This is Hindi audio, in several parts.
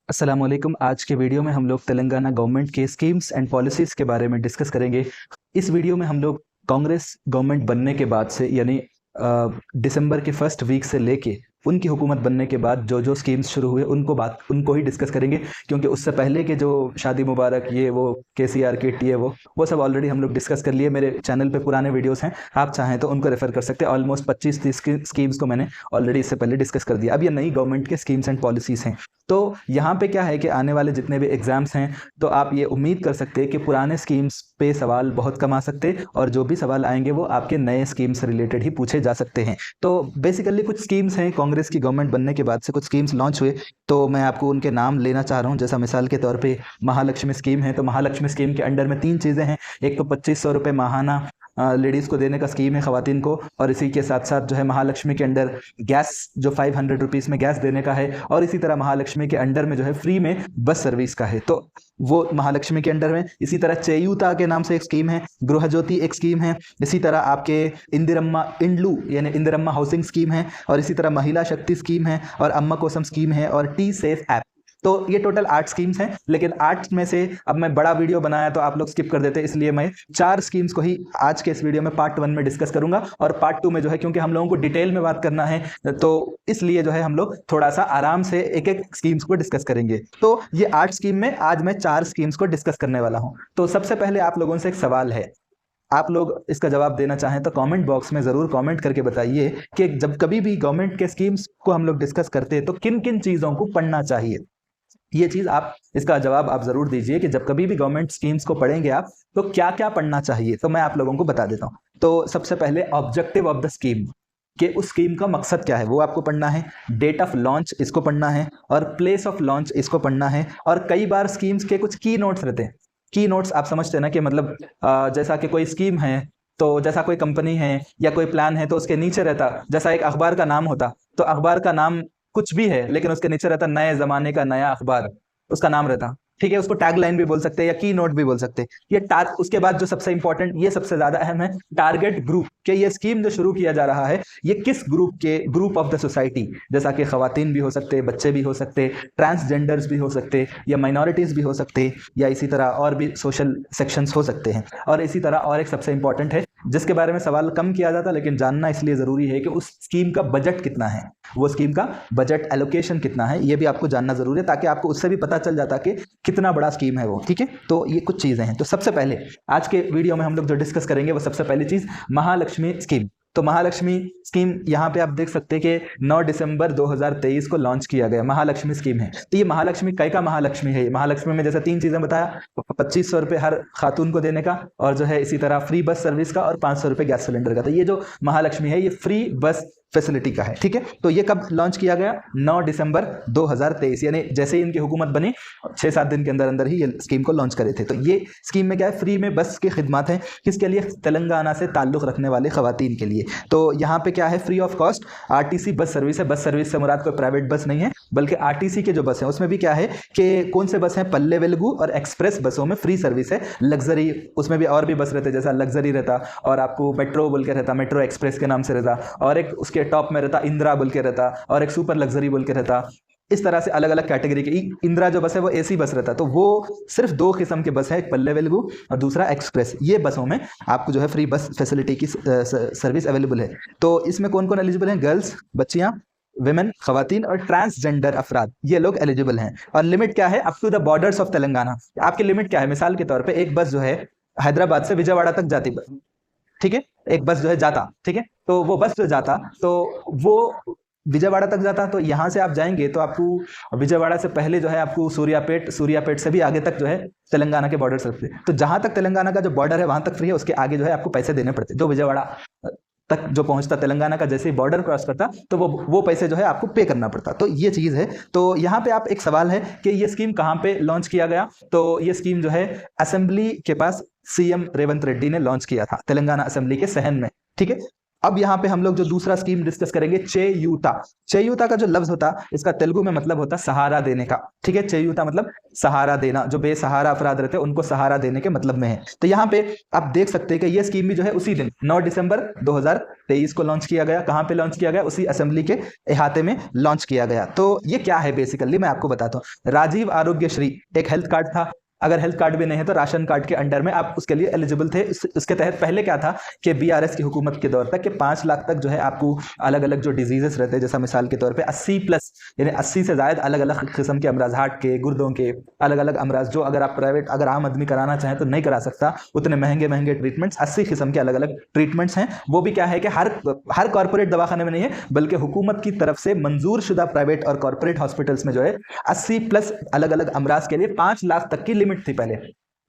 अस्सलाम वालेकुम। आज के वीडियो में हम लोग तेलंगाना गवर्नमेंट के स्कीम्स एंड पॉलिसीज़ के बारे में डिस्कस करेंगे। इस वीडियो में हम लोग कांग्रेस गवर्नमेंट बनने के बाद से यानी दिसंबर के फर्स्ट वीक से लेके उनकी हुकूमत बनने के बाद जो जो स्कीम्स शुरू हुए उनको ही डिस्कस करेंगे, क्योंकि उससे पहले के जो शादी मुबारक ये वो केसीआर किट ये वो सब ऑलरेडी हम लोग डिस्कस कर लिए। मेरे चैनल पे पुराने वीडियोस हैं, आप चाहें तो उनको रेफर कर सकते हैं। ऑलमोस्ट 25-30 स्कीम्स को मैंने ऑलरेडी इससे पहले डिस्कस कर दिया। अब ये नई गवर्नमेंट के स्कीम्स एंड पॉलिसीज़ हैं। तो यहाँ पे क्या है कि आने वाले जितने भी एग्जाम्स हैं तो आप ये उम्मीद कर सकते हैं कि पुराने स्कीम्स पे सवाल बहुत कम आ सकते हैं, और जो भी सवाल आएंगे वो आपके नए स्कीम से रिलेटेड ही पूछे जा सकते हैं। तो बेसिकली कुछ स्कीम्स हैं, कांग्रेस की गवर्नमेंट बनने के बाद से कुछ स्कीम्स लॉन्च हुए, तो मैं आपको उनके नाम लेना चाह रहा हूँ। जैसा मिसाल के तौर पे महालक्ष्मी स्कीम है, तो महालक्ष्मी स्कीम के अंडर में 3 चीज़ें हैं। एक तो 2500 रुपये माहाना लेडीज़ को देने का स्कीम है, ख़वातीन को, और इसी के साथ साथ जो है महालक्ष्मी के अंडर गैस जो 500 रुपीज़ में गैस देने का है, और इसी तरह महालक्ष्मी के अंडर में जो है फ्री में बस सर्विस का है, तो वो महालक्ष्मी के अंडर में। इसी तरह चेयूता के नाम से एक स्कीम है, गृह ज्योति एक स्कीम है, इसी तरह आपके इंदिरम्मा इंडलू यानी इंदिरम्मा हाउसिंग स्कीम है, और इसी तरह महिला शक्ति स्कीम है, और अम्मा कोसम स्कीम है, और टी सेफ ऐप। तो ये टोटल 8 स्कीम्स हैं, लेकिन 8 में से अब मैं बड़ा वीडियो बनाया तो आप लोग स्किप कर देते, इसलिए मैं 4 स्कीम्स को ही आज के इस वीडियो में पार्ट 1 में डिस्कस करूंगा, और पार्ट 2 में जो है क्योंकि हम लोगों को डिटेल में बात करना है तो इसलिए जो है हम लोग थोड़ा सा आराम से एक एक स्कीम्स को डिस्कस करेंगे। तो ये 8 स्कीम में आज मैं 4 स्कीम्स को डिस्कस करने वाला हूँ। तो सबसे पहले आप लोगों से एक सवाल है, आप लोग इसका जवाब देना चाहें तो कमेंट बॉक्स में ज़रूर कमेंट करके बताइए कि जब कभी भी गवर्नमेंट के स्कीम्स को हम लोग डिस्कस करते हैं तो किन किन चीज़ों को पढ़ना चाहिए। ये चीज आप इसका जवाब आप जरूर दीजिए कि जब कभी भी गवर्नमेंट स्कीम्स को पढ़ेंगे आप तो क्या क्या पढ़ना चाहिए। तो मैं आप लोगों को बता देता हूँ। तो सबसे पहले ऑब्जेक्टिव ऑफ द स्कीम, कि उस स्कीम का मकसद क्या है वो आपको पढ़ना है। डेट ऑफ लॉन्च इसको पढ़ना है, और प्लेस ऑफ लॉन्च इसको पढ़ना है। और कई बार स्कीम्स के कुछ की नोट्स रहते हैं। की नोट्स आप समझते हैं ना, कि मतलब जैसा कि कोई स्कीम है, तो जैसा कोई कंपनी है या कोई प्लान है तो उसके नीचे रहता, जैसा एक अखबार का नाम होता, तो अखबार का नाम कुछ भी है लेकिन उसके नीचे रहता नए जमाने का नया अखबार, उसका नाम रहता। ठीक है, उसको टैग लाइन भी बोल सकते हैं या की नोट भी बोल सकते हैं। ये उसके बाद जो सबसे इंपॉर्टेंट, ये सबसे ज्यादा अहम है, टारगेट ग्रुप, कि ये स्कीम जो शुरू किया जा रहा है ये किस ग्रुप ऑफ द सोसाइटी, जैसा कि खवातीन भी हो सकते, बच्चे भी हो सकते, ट्रांसजेंडर्स भी हो सकते, या माइनॉरिटीज भी हो सकते, या इसी तरह और भी सोशल सेक्शंस हो सकते हैं। और इसी तरह और एक सबसे इंपॉर्टेंट है जिसके बारे में सवाल कम किया जाता लेकिन जानना इसलिए जरूरी है कि उस स्कीम का बजट कितना है, वो स्कीम का बजट एलोकेशन कितना है, ये भी आपको जानना जरूरी है, ताकि आपको उससे भी पता चल जाता कि कितना बड़ा स्कीम है वो। ठीक है, तो ये कुछ चीजें हैं। तो सबसे पहले आज के वीडियो में हम लोग जो डिस्कस करेंगे वो सबसे पहली चीज महालक्ष्मी स्कीम। तो महालक्ष्मी स्कीम यहाँ पे आप देख सकते हैं कि 9 दिसंबर 2023 को लॉन्च किया गया महालक्ष्मी स्कीम है। तो ये महालक्ष्मी कै का महालक्ष्मी है। महालक्ष्मी में जैसे 3 चीजें बताया, 2500 रुपये हर खातून को देने का, और जो है इसी तरह फ्री बस सर्विस का, और 500 रुपये गैस सिलेंडर का। तो ये जो महालक्ष्मी है ये फ्री बस फैसिलिटी का है। ठीक है, तो ये कब लॉन्च किया गया? 9 दिसंबर 2023, यानी जैसे ही इनकी हुकूमत बनी 6-7 दिन के अंदर अंदर ही ये स्कीम को लॉन्च करे थे। तो ये स्कीम में क्या है, फ्री में बस की खिदमत है। किसके लिए? तेलंगाना से ताल्लुक रखने वाले खवातीन के लिए। तो यहाँ पे क्या है, free of cost RTC bus service है। बस सर्विस से मुराद कोई प्राइवेट बस नहीं है, बल्कि आरटीसी के जो बस है उसमें भी क्या है कि कौन से बस हैं, पल्ले वेलगू और एक्सप्रेस बसों में फ्री सर्विस है। लग्जरी उसमें भी और भी बस रहते, जैसा लग्जरी रहता, और आपको मेट्रो बोल के रहता, मेट्रो एक्सप्रेस के नाम से रहता, और एक उसके टॉप में रहता इंदिरा बोल के रहता, और एक सुपर लग्जरी बोल के रहता। इस तरह से अलग अलग कैटेगरी के। इंदिरा जो बस है वो एसी बस रहता, तो वो सिर्फ 2 किस्म के बस है, एक पल्ले वेलगू और दूसरा एक्सप्रेस। ये बसों में आपको जो है फ्री बस फैसिलिटी की सर्विस अवेलेबल है। तो इसमें कौन कौन एलिजिबल हैं? गर्ल्स, बच्चियां, विमेन, खवातीन और ट्रांसजेंडर अफराद, ये लोग एलिजिबल हैं। और लिमिट क्या है? Up to the borders of Telangana. आपकी लिमिट क्या है? मिसाल के तौर पर एक बस जो है हैदराबाद से विजयवाड़ा तक जाती, ठीक है, एक बस जो है जाता, ठीक है, तो वो बस जो जाता तो वो विजयवाड़ा तक जाता। तो यहाँ से आप जाएंगे तो आपको विजयवाड़ा से पहले जो है आपको सूर्यापेट से भी आगे तक जो है तेलंगाना के बॉर्डर से, तो जहां तक तेलंगाना का जो बॉर्डर है वहां तक फ्री है, उसके आगे जो है आपको पैसे देने पड़ते। जो विजयवाड़ा तक जो पहुंचता तेलंगाना का, जैसे ही बॉर्डर क्रॉस करता तो वो पैसे जो है आपको पे करना पड़ता। तो ये चीज़ है। तो यहाँ पे आप एक सवाल है कि ये स्कीम कहाँ पे लॉन्च किया गया? तो ये स्कीम जो है असेंबली के पास सीएम रेवंत रेड्डी ने लॉन्च किया था, तेलंगाना असेंबली के सहन में। ठीक है, अब यहाँ पे हम लोग जो दूसरा स्कीम डिस्कस करेंगे, चेयूता। चेयूता का जो लफ्ज होता इसका तेलुगु में मतलब होता सहारा देने का। ठीक है, चेयूता मतलब सहारा देना, जो बेसहारा अफराद रहते हैं उनको सहारा देने के मतलब में है। तो यहाँ पे आप देख सकते हैं कि ये स्कीम भी जो है उसी दिन 9 दिसंबर 2023 को लॉन्च किया गया। कहाँ पे लॉन्च किया गया? उसी असेंबली के अहाते में लॉन्च किया गया। तो ये क्या है बेसिकली, मैं आपको बताता हूँ। राजीव आरोग्य श्री एक हेल्थ कार्ड था। अगर हेल्थ कार्ड भी नहीं है तो राशन कार्ड के अंडर में आप उसके लिए एलिजिबल थे। उसके तहत पहले क्या था कि बीआरएस की हुकूमत के दौर तक कि 5 लाख तक जो है आपको अलग अलग जो डिजीजेस रहते हैं, जैसा मिसाल के तौर पे 80+ यानी 80 से ज्यादा अलग अलग किस्म के अमराज, हार्ट के, गुर्दों के अलग अलग अमराज, जो अगर आप प्राइवेट, अगर आम आदमी कराना चाहें तो नहीं करा सकता, उतने महंगे महंगे ट्रीटमेंट्स, 80 किस्म के अलग अलग ट्रीटमेंट्स हैं। वो भी क्या है कि हर कॉर्पोरेट दवाखाने में नहीं है, बल्कि हुकूमत की तरफ से मंजूर शुदा प्राइवेट और कॉर्पोरेट हॉस्पिटल्स में जो है 80+ अलग अलग अमराज के लिए 5 लाख तक की लिमिट थी। पहले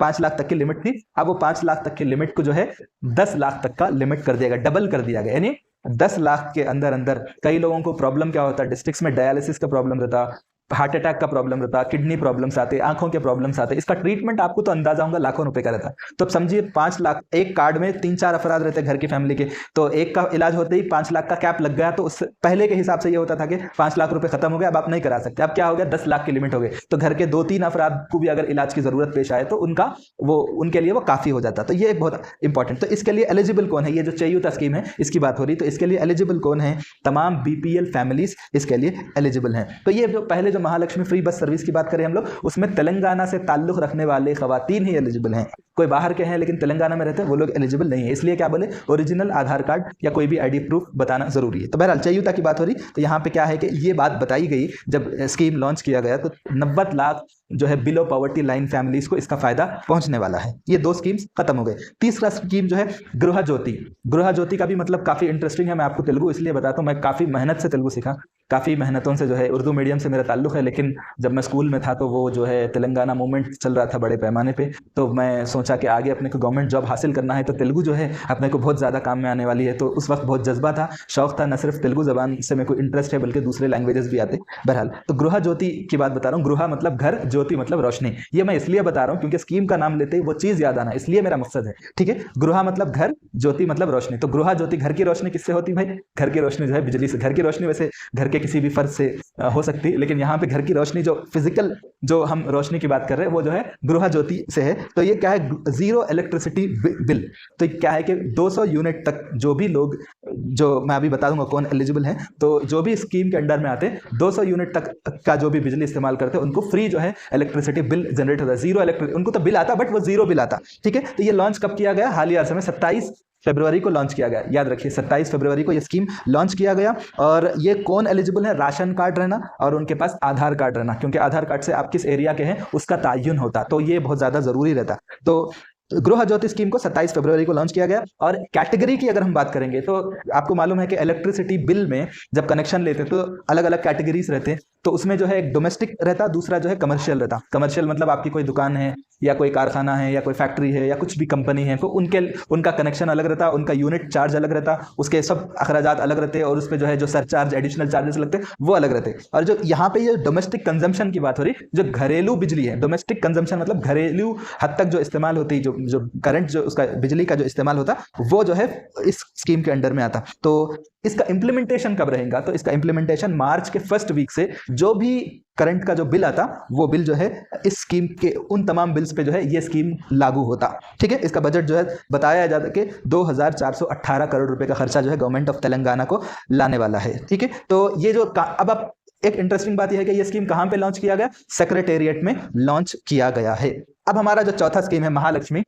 5 लाख तक की लिमिट थी, अब वो 5 लाख तक की लिमिट को जो है 10 लाख तक का लिमिट कर दिया गया, डबल कर दिया गया। यानी 10 लाख के अंदर अंदर कई लोगों को प्रॉब्लम क्या होता है, डिस्ट्रिक्ट्स में डायलिसिस का प्रॉब्लम रहता, हार्ट अटैक का प्रॉब्लम रहता, किडनी प्रॉब्लम्स आते, आंखों के प्रॉब्लम्स आते, इसका ट्रीटमेंट आपको तो अंदाजा होगा लाखों रुपए का रहता। तो अब समझिए 5 लाख, एक कार्ड में 3-4 अफराद रहते घर की फैमिली के, तो एक का इलाज होते ही 5 लाख का कैप लग गया। तो उससे पहले के हिसाब से ये होता था कि 5 लाख रुपए खत्म हो गए, अब आप नहीं करा सकते। अब क्या हो गया, 10 लाख की लिमिट हो गई। तो घर के 2-3 अफराद को भी अगर इलाज की जरूरत पेश आए तो उनके लिए वो काफी हो जाता। तो ये बहुत इंपॉर्टेंट। तो इसके लिए एलिजिबल कौन है? ये जो चेयूता स्कीम है इसकी बात हो रही, तो इसके लिए एलिजिबल कौन है? तमाम बीपीएल फैमिलीज इसके लिए एलिजिबल हैं। तो ये जो पहले जो महालक्ष्मी फ्री बस सर्विस की बात करें हम लोग, उसमें तेलंगाना से ताल्लुक रखने वाले खवातीन ही एलिजिबल हैं। कोई बाहर के हैं लेकिन तेलंगाना में रहते हैं, वो लोग एलिजिबल नहीं है। इसलिए क्या बोले, ओरिजिनल आधार कार्ड या कोई भी आईडी प्रूफ बताना जरूरी है। तो बहरहाल चेयूता की बात हो रही, तो यहाँ पे क्या है कि ये बात बताई गई जब स्कीम लॉन्च किया गया, तो 90 लाख जो है बिलो पॉवर्टी लाइन फैमिलीज को इसका फायदा पहुंचने वाला है। ये 2 स्कीम्स खत्म हो गए। तीसरा स्कीम जो है गृह ज्योति। गृह ज्योति का भी मतलब काफी इंटरेस्टिंग है। मैं आपको तेलुगु इसलिए बताता हूँ, मैं काफी मेहनत से तेलुगु सीखा, काफी मेहनतों से जो है, उर्दू मीडियम से मेरा ताल्लुक है, लेकिन जब मैं स्कूल में था तो वो जो है तेलंगाना मूवमेंट चल रहा था बड़े पैमाने पे, तो मैं सोचा कि आगे अपने को गवर्नमेंट जॉब हासिल करना है तो तेलुगु जो है अपने को बहुत ज़्यादा काम में आने वाली है। तो उस वक्त बहुत जज्बा था, शौक था, न सिर्फ तेलुगु जबान से मेरे को इंटरेस्ट है बल्कि दूसरे लैंग्वेजेस भी आते। बहरहाल तो गृह ज्योति की बात बता रहा हूँ। गृह मतलब घर, ज्योति मतलब रोशनी। ये मैं इसलिए बता रहा हूँ क्योंकि स्कीम का नाम लेते ही वो चीज याद आना, इसलिए मेरा मकसद है। ठीक है, गृह मतलब घर, ज्योति मतलब रोशनी। तो गृह ज्योति, घर की रोशनी किससे होती भाई? घर की रोशनी जो है बिजली से। घर की रोशनी वैसे घर के किसी भी फर्ज से हो सकती है, लेकिन यहाँ पे घर की रोशनी जो फिजिकल जो हम रोशनी की बात कर रहे हैं वो जो है गृह ज्योति से है। तो ये क्या है, 0 इलेक्ट्रिसिटी बिल। तो क्या है कि 200 यूनिट तक जो भी लोग, जो मैं अभी बता दूंगा कौन एलिजिबल है, तो जो भी स्कीम के अंडर में आते 200 यूनिट तक का जो भी बिजली इस्तेमाल करते हैं उनको फ्री जो है इलेक्ट्रिसिटी बिल जनरेट होता है। 0 इलेक्ट्रिक, उनको तो बिल आता बट वो 0 बिल आता। ठीक है, तो ये लॉन्च कब किया गया? हालिया समय 27 फरवरी को लॉन्च किया गया। याद रखिए 27 फरवरी को ये स्कीम लॉन्च किया गया। और ये कौन एलिजिबल है? राशन कार्ड रहना और उनके पास आधार कार्ड रहना, क्योंकि आधार कार्ड से आप किस एरिया के हैं उसका तायुन होता, तो ये बहुत ज्यादा जरूरी रहता। तो गृह ज्योति स्कीम को 27 फरवरी को लॉन्च किया गया। और कैटेगरी की अगर हम बात करेंगे तो आपको मालूम है कि इलेक्ट्रिसिटी बिल में जब कनेक्शन लेते हैं तो अलग अलग कैटेगरीज रहते हैं। तो उसमें जो है एक डोमेस्टिक रहता, दूसरा जो है कमर्शियल रहता। कमर्शियल मतलब आपकी कोई दुकान है या कोई कारखाना है या कोई फैक्ट्री है या कुछ भी कंपनी है, तो उनका कनेक्शन अलग रहता, उनका यूनिट चार्ज अलग रहता, उसके सब अखराजात अलग रहते हैं और उस पर जो है जो सरचार्ज, एडिशनल चार्जेस लगते हैं वो अलग रहते हैं। और जो यहाँ पे ये डोमेस्टिक कंजम्पशन की बात हो रही, जो घरेलू बिजली है, डोमेस्टिक कंजम्पशन मतलब घरेलू हद तक जो इस्तेमाल होती है, जो करंट जो उसका बिजली का जो इस्तेमाल होता, वो जो है इस स्कीम के अंडर में आता। तो इसका इंप्लीमेंटेशन कब रहेगा? तो इसका इंप्लीमेंटेशन मार्च के फर्स्ट वीक से जो भी करंट का जो बिल आता वो बिल जो है इस स्कीम के उन तमाम बिल्स पे जो है ये स्कीम लागू होता। ठीक है, इसका बजट जो है बताया जाता कि 2418 करोड़ रुपए का खर्चा जो है गवर्नमेंट ऑफ तेलंगाना को लाने वाला है। ठीक है, तो ये जो अब आप एक इंटरेस्टिंग बात यह है कि ये स्कीम कहां पे लॉन्च किया गया? सेक्रेटेरिएट में लॉन्च किया गया है। अब हमारा जो चौथा स्कीम है महालक्ष्मी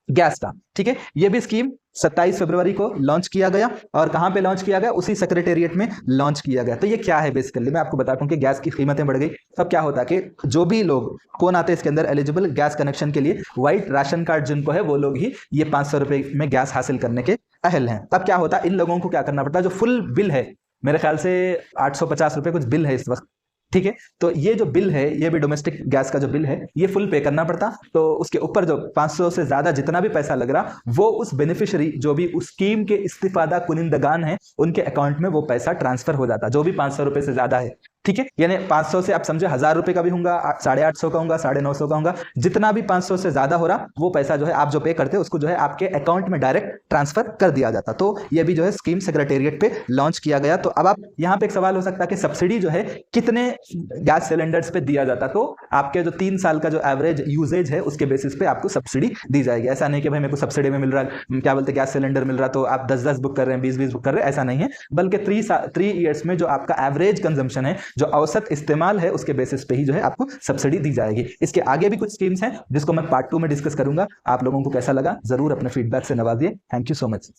गैस का, ठीक है, ये भी स्कीम 27 फरवरी को लॉन्च किया गया। और कहां पे लॉन्च किया गया? उसी सेक्रेटेरिएट में लॉन्च किया गया। तो ये क्या है बेसिकली, मैं आपको बताता हूं कि गैस की कीमतें बढ़ गई। तब क्या होता कि जो भी लोग कौन आते हैं इसके अंदर एलिजिबल गैस कनेक्शन के लिए, व्हाइट राशन कार्ड जिनको है वो लोग ही ये 500 रुपए में गैस हासिल करने के अहल हैं। तब क्या होता, इन लोगों को क्या करना पड़ता? जो फुल बिल है, मेरे ख्याल से 850 रुपए कुछ बिल है इस वक्त। ठीक है, तो ये जो बिल है, ये भी डोमेस्टिक गैस का जो बिल है, ये फुल पे करना पड़ता। तो उसके ऊपर जो 500 से ज्यादा जितना भी पैसा लग रहा, वो उस बेनिफिशियरी जो भी उस स्कीम के इस्तिफादा कुनिंदगान है उनके अकाउंट में वो पैसा ट्रांसफर हो जाता, जो भी 500 रुपए से ज्यादा है। ठीक है, यानी 500 से आप समझे 1000 रुपए का भी होगा, 850 का होगा, 950 का होगा, जितना भी 500 से ज्यादा हो रहा वो पैसा जो है आप जो पे करते हो उसको जो है आपके अकाउंट में डायरेक्ट ट्रांसफर कर दिया जाता। तो ये भी जो है स्कीम सेक्रेटेरिएट पे लॉन्च किया गया। तो अब आप यहाँ पे एक सवाल हो सकता है कि सब्सिडी जो है कितने गैस सिलेंडर्स पे दिया जाता, तो आपके जो 3 साल का जो एवरेज यूजेज है उसके बेसिस पे आपको सब्सिडी दी जाएगी। ऐसा नहीं कि भाई मेरे को सब्सिडी में मिल रहा है, क्या बोलते गैस सिलेंडर मिल रहा तो आप 10-10 बुक कर रहे हैं, 20-20 बुक कर रहे हैं, ऐसा नहीं है। बल्कि 3 ईयर्स में जो आपका एवरेज कंजम्पशन है, जो औसत इस्तेमाल है, उसके बेसिस पे ही जो है आपको सब्सिडी दी जाएगी। इसके आगे भी कुछ स्कीम्स हैं जिसको मैं पार्ट 2 में डिस्कस करूंगा। आप लोगों को कैसा लगा जरूर अपने फीडबैक से नवाजिए। Thank you so much.